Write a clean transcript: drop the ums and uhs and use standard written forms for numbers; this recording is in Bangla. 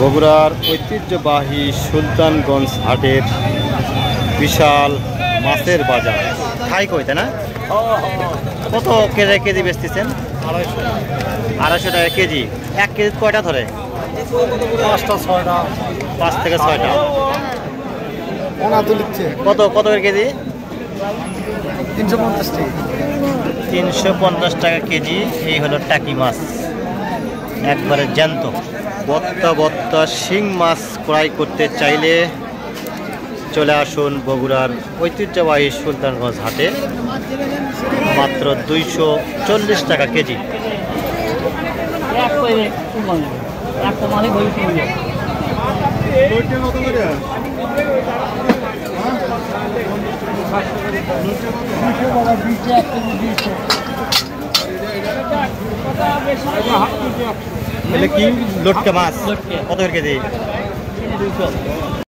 বগুড়ার ঐতিহ্যবাহী সুলতানগঞ্জ হাটের বিশাল মাছের বাজার। খাই কই তাই না? কত কেজি বেচতেছেন? 250 টাকা কেজি। 1 কেজি কয়টা ধরে? 5টা 6টা 5 থেকে 6টা। লিখছে কত কত কেজি? 350 টাকা। 350 টাকা কেজি। এই হলো টাকি মাছ, একবারে জ্যান্ত। বত্তা শিং মাছ ক্রয় করতে চাইলে চলে আসুন বগুড়ার ঐতিহ্যবাহী সুলতানগঞ্জ হাটে। মাত্র 240 টাকা কেজি। কি লটকা মাছ কত কেজি?